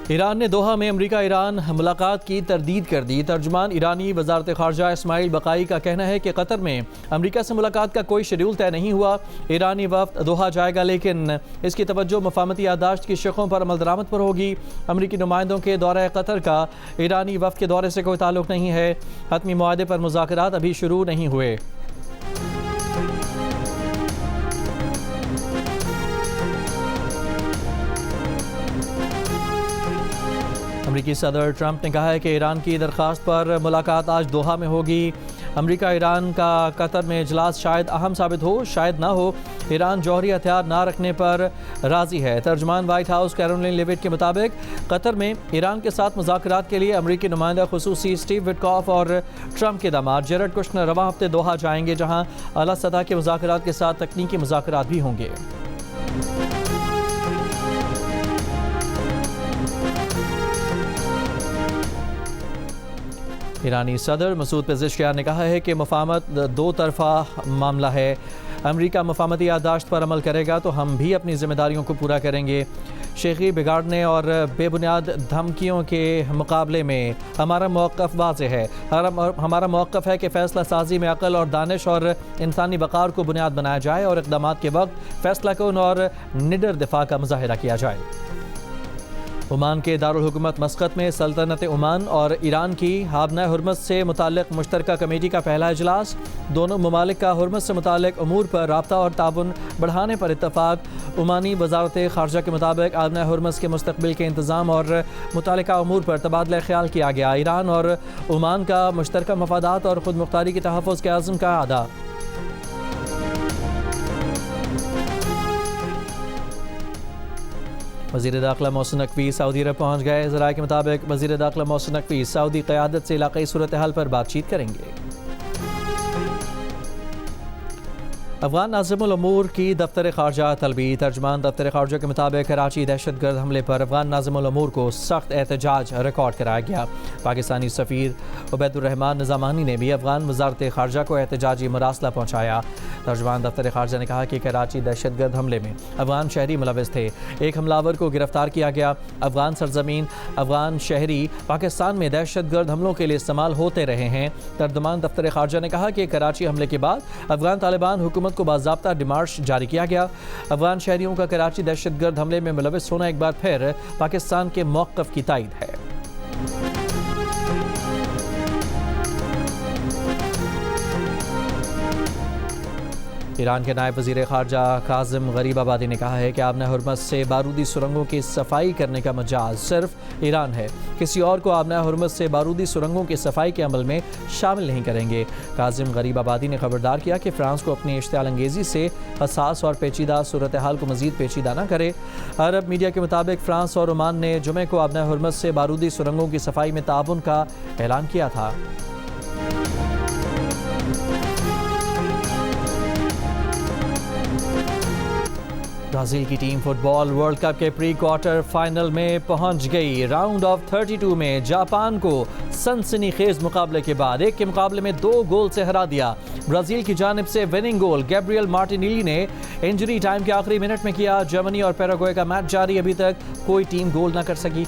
Iran ने दोहा में अमरीका Iran मुलाकात की तरदीद कर दी। तर्जुमान ईरानी वजारत खारजा इस्माइल बकाई का कहना है कि कतर में अमरीका से मुलाकात का कोई शेड्यूल तय नहीं हुआ। ईरानी वफ्द दोहा जाएगा, लेकिन इसकी तवज्जो मफाहमती याददाश्त की शिकों पर अमल दरामद पर होगी। अमरीकी नुमाइंदों के दौरे कतर का ईरानी वफ्द के दौरे से कोई ताल्लुक नहीं है। हतमी मुआहदे पर मुज़ाकरात अभी शुरू नहीं हुए। अमरीकी सदर ट्रंप ने कहा है कि ईरान की दरख्वास्त पर मुलाकात आज दोहा में होगी। अमरीका ईरान का कतर में इजलास शायद अहम साबित हो, शायद ना हो। ईरान जौहरी हथियार ना रखने पर राजी है। तर्जुमान वाइट हाउस कैरोलिन लेविट के मुताबिक कतर में ईरान के साथ मुज़ाकरात के लिए अमरीकी नुमाइंदा खुसूसी स्टीव विटकॉफ और ट्रंप के दामाद जेरेड कुशनर रवा हफ्ते दोहा जाएंगे, जहां आला सतह के मुज़ाकरात के साथ तकनीकी मुज़ाकरात भी होंगे। ईरानी सदर मसूद पेज़ेश्कियान ने कहा है कि मुफाहमत दो तरफ़ा मामला है। अमरीका मुफाहमती याददाश्त पर अमल करेगा तो हम भी अपनी जिम्मेदारियों को पूरा करेंगे। शेखी बिगाड़ने और बेबुनियाद धमकियों के मुकाबले में हमारा मौक़िफ़ वाज़ेह है। हमारा मौक़िफ़ है कि फ़ैसला साजी में अक़ल और दानिश और इंसानी वक़ार को बुनियाद बनाया जाए और इक़दामात के वक्त फ़ैसला कौन और निडर दिफ़ा का मुज़ाहिरा किया जाए। ओमान के दारुल हुकूमत मस्कत में सल्तनत ओमान और ईरान की हाबना हुर्मत से मुताल्लिक़ मुश्तरका कमेटी का पहला इजलास। दोनों ममालिक का हुर्मत से मुताल्लिक़ अमूर पर राब्ता और ताउन बढ़ाने पर इत्तफ़ाक़। ओमानी वज़ारत ख़ारजा के मुताबिक हाबना हुर्मत के मुस्तक़बिल के इंतज़ाम और मुतालिका अमूर पर तबादला ख्याल किया गया। ईरान और ओमान का मुश्तरका मफादात और ख़ुद मुख्तारी की तहफ़्फ़ुज़ के अज़्म का अदा। वज़ीर दाखिला मोहसिन नकवी सऊदी अरब पहुँच गए। ज़राए के मुताबिक वज़ीर दाखिला मोहसिन नकवी सऊदी क़यादत से इलाक़ाई सूरत हाल पर बातचीत करेंगे। अफ़गान नाज़िमुल अमूर की दफ्तर ख़ारजा तलबी। तर्जुमान दफ्तर ख़ारजा के मुताबिक कराची दहशतगर्द हमले पर अफ़गान नाज़िमुल अमूर को सख्त एहतजाज रिकॉर्ड कराया गया। पाकिस्तानी सफ़ीर उबैदुर्रहमान निज़ामानी ने भी अफ़गान वज़ारत ख़ारजा को एहतजाजी मरासला पहुँचाया। तर्जुमान दफ्तर ख़ारजा ने कहा कि कराची दहशतगर्द हमले में अफ़गान शहरी मुलविस थे। एक हमलावर को गिरफ्तार किया गया। अफ़गान सरजमीन अफ़गान शहरी पाकिस्तान में दहशतगर्द हमलों के लिए इस्तेमाल होते रहे हैं। तर्जुमान दफ्तर ख़ारजा ने कहा कि कराची हमले के बाद अफ़गान तालिबान हुकूमत को बाज़ाब्ता डिमार्श जारी किया गया। अफ़गान शहरियों का कराची दहशतगर्द हमले में मुलविस होना एक बार फिर पाकिस्तान के मौक़िफ़ की तायद है। ईरान के नायब वज़ीर ख़ारजा काज़िम गरीबाबादी ने कहा है कि आबना हुर्मत से बारूदी सुरंगों की सफाई करने का मजाज सिर्फ ईरान है। किसी और को आबना हुर्मत से बारूदी सुरंगों की सफाई के अमल में शामिल नहीं करेंगे। काज़िम गरीबाबादी ने खबरदार किया कि फ्रांस को अपनी इश्तियाल अंगेज़ी से हसास और पेचीदा सूरत हाल को मज़ीद पेचीदा न करे। अरब मीडिया के मुताबिक फ्रांस और ओमान ने जुमे को आबना हुर्मत से बारूदी सुरंगों की सफाई में ताउन का ऐलान किया था। ब्राज़ील की टीम फुटबॉल वर्ल्ड कप के प्री क्वार्टर फाइनल में पहुंच गई। राउंड ऑफ 32 में जापान को सनसनीखेज मुकाबले के बाद एक के मुकाबले में 2 गोल से हरा दिया। ब्राज़ील की जानिब से विनिंग गोल गैब्रियल मार्टिनेली ने इंजरी टाइम के आखिरी मिनट में किया। जर्मनी और पैराग्वे का मैच जारी, अभी तक कोई टीम गोल न कर सकी।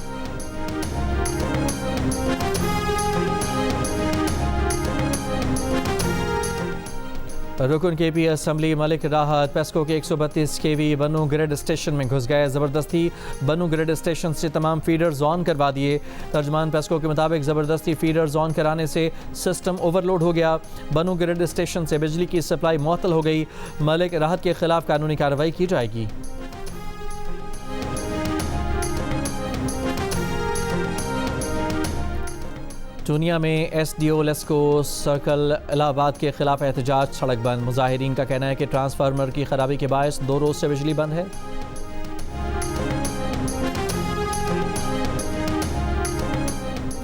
रुकन केपी असम्बली मलिक राहत पेस्को के 132 केवी बनू ग्रिड स्टेशन में घुस गए। ज़बरदस्ती बनू ग्रिड स्टेशन से तमाम फीडर्स ऑन करवा दिए। तर्जमान पेस्को के मुताबिक ज़बरदस्ती फीडर्स ऑन कराने से सिस्टम ओवरलोड हो गया। बनू ग्रिड स्टेशन से बिजली की सप्लाई मुअत्तल हो गई। मलिक राहत के खिलाफ कानूनी कार्रवाई की जाएगी। दुनिया में SDO लेस्को सर्कल इलाहाबाद के खिलाफ एहतजाज, सड़क बंद। मुजाहिरीन का कहना है कि ट्रांसफार्मर की खराबी के बायस 2 रोज़ से बिजली बंद है।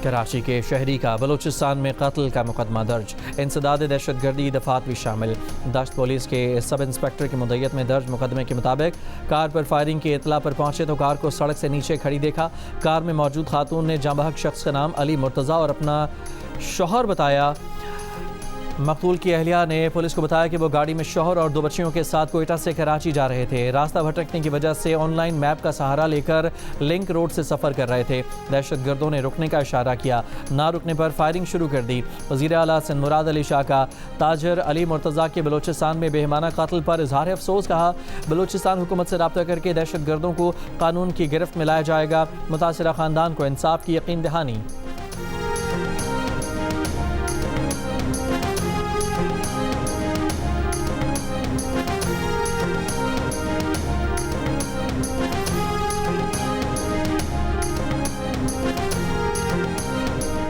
कराची के शहरी का बलूचिस्तान में कत्ल का मुकदमा दर्ज। इंसदाद दहशतगर्दी दफात भी शामिल। दाश्त पुलिस के सब इंस्पेक्टर की मुद्दत में दर्ज मुकदमे के मुताबिक कार पर फायरिंग की इतला पर पहुंचे तो कार को सड़क से नीचे खड़ी देखा। कार में मौजूद खातून ने जांबहक शख्स का नाम अली मुर्तज़ा और अपना शौहर बताया। मकतूल की अहलिया ने पुलिस को बताया कि वो गाड़ी में शौहर और 2 बच्चियों के साथ कोयटा से कराची जा रहे थे। रास्ता भटकने की वजह से ऑनलाइन मैप का सहारा लेकर लिंक रोड से सफ़र कर रहे थे। दहशतगर्दों ने रुकने का इशारा किया, ना रुकने पर फायरिंग शुरू कर दी। वज़ीर आला सिंध मुराद अली शाह का ताजर अली मुर्तज़ा के बलूचिस्तान में बेहमाना कत्ल पर इजहार अफसोस। कहा, बलूचिस्तान हुकूमत से रब्ता करके दहशतगर्दों को कानून की गिरफ्त में लाया जाएगा। मुतासिरा ख़ानदान को इंसाफ की यकीन दहानी।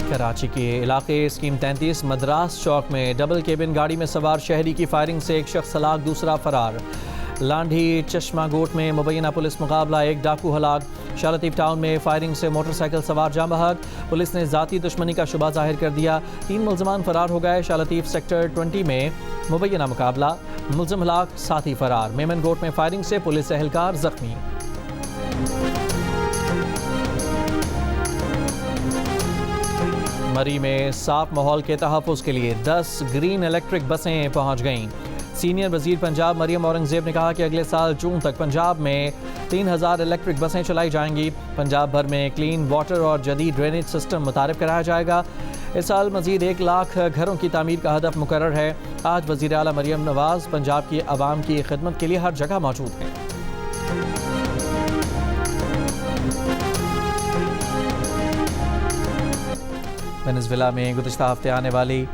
कराची के इलाके स्कीम 33 मद्रास चौक में डबल केबिन गाड़ी में सवार शहरी की फायरिंग से एक शख्स हलाक, दूसरा फरार। लांढी चश्मा गोट में मुबैना पुलिस मुकाबला, एक डाकू हलाक। शाह लतीफ टाउन में फायरिंग से मोटरसाइकिल सवार जाम बहक, पुलिस ने जाती दुश्मनी का शुबा जाहिर कर दिया। 3 मुलजमान फरार हो गए। शाह लतीफ सेक्टर 20 में मुबैना मुकाबला, मुलजम हलाक, साथी फरार। मेमन गोट में फायरिंग से पुलिस एहलकार जख्मी। मरी में साफ माहौल के तहफ़्फ़ुज़ के लिए 10 ग्रीन इलेक्ट्रिक बसें पहुंच गईं। सीनियर वजीर पंजाब मरियम औरंगजेब ने कहा कि अगले साल जून तक पंजाब में 3000 इलेक्ट्रिक बसें चलाई जाएंगी। पंजाब भर में क्लीन वाटर और जदीद ड्रेनेज सिस्टम मुतारिफ कराया जाएगा। इस साल मजीद 1 लाख घरों की तामीर का हदफ मुकर्रर है। आज वज़ीर आला मरियम नवाज़ पंजाब की आवाम की खिदमत के लिए हर जगह मौजूद हैं। वेनेज़ुएला में गुज़िश्ता हफ्ते आने वाली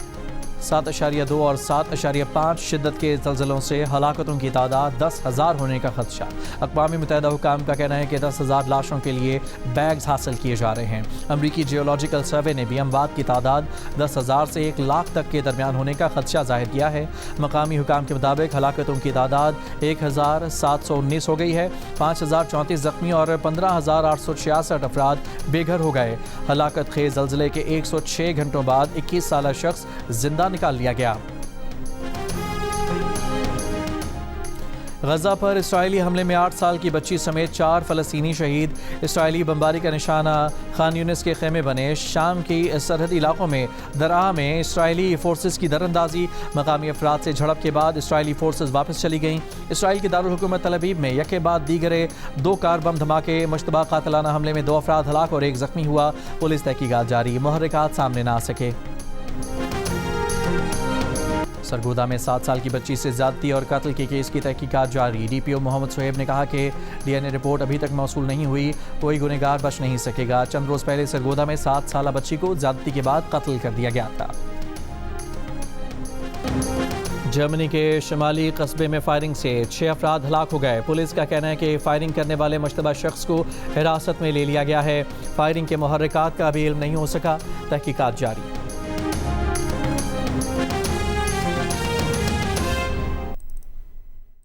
7.2 और 7.5 शिद्दत के ज़लज़लों से हलाकतों की तादाद 10,000 होने का खदशा। अक़वाम मुत्तहिदा हुकाम का कहना है कि 10,000 लाशों के लिए बैग्स हासिल किए जा रहे हैं। अमरीकी जियोलॉजिकल सर्वे ने भी अमवात की तादाद 10,000 से 1 लाख तक के दरमियान होने का खदशा जाहिर किया है। मकामी हुकाम के मुताबिक हलाकतों की तादाद 1,719 हो गई है। 5,034 ज़ख्मी और 15,866 अफराद बेघर हो गए। हलाकत खेज़ ज़लज़ले के 106 घंटों बाद 21 साला शख्स जिंदा निकाल लिया गया। गजा पर इसराइली हमले में 8 साल की बच्ची समेत 4 फ़लस्तीनी शहीद। इसराइली बमबारी का निशाना खान यूनिस के खेमे बने। शाम की सरहदी इलाकों में दरआ में इसराइली फोर्सेस की दरअंदाजी, मकामी अफराद से झड़प के बाद इसराइली फोर्सेस वापस चली गईं। इसराइल के दारुल हुकूमत तल अवीव में यके बाद दीगरे 2 कार बम धमाके। मुश्तबा कातिलाना हमले में 2 अफराद हलाक और 1 ज़ख्मी हुआ। पुलिस तहकीकात जारी, मुहर्रिकात सामने ना आ सके। सरगोदा में 7 साल की बच्ची से ज़्यादती और कत्ल के केस की तहकीकात जारी। DPO मोहम्मद सोहेब ने कहा कि DNA रिपोर्ट अभी तक मौसूल नहीं हुई, कोई गुनहगार बच नहीं सकेगा। चंद रोज़ पहले सरगोदा में 7 साला बच्ची को ज़्यादती के बाद कत्ल कर दिया गया था। जर्मनी के शमाली कस्बे में फायरिंग से 6 अफराद हलाक हो गए। पुलिस का कहना है कि फायरिंग करने वाले मुश्तबा शख्स को हिरासत में ले लिया गया है। फायरिंग के मुहर्रिकात का भी इल्म नहीं हो सका, तहकीकात जारी।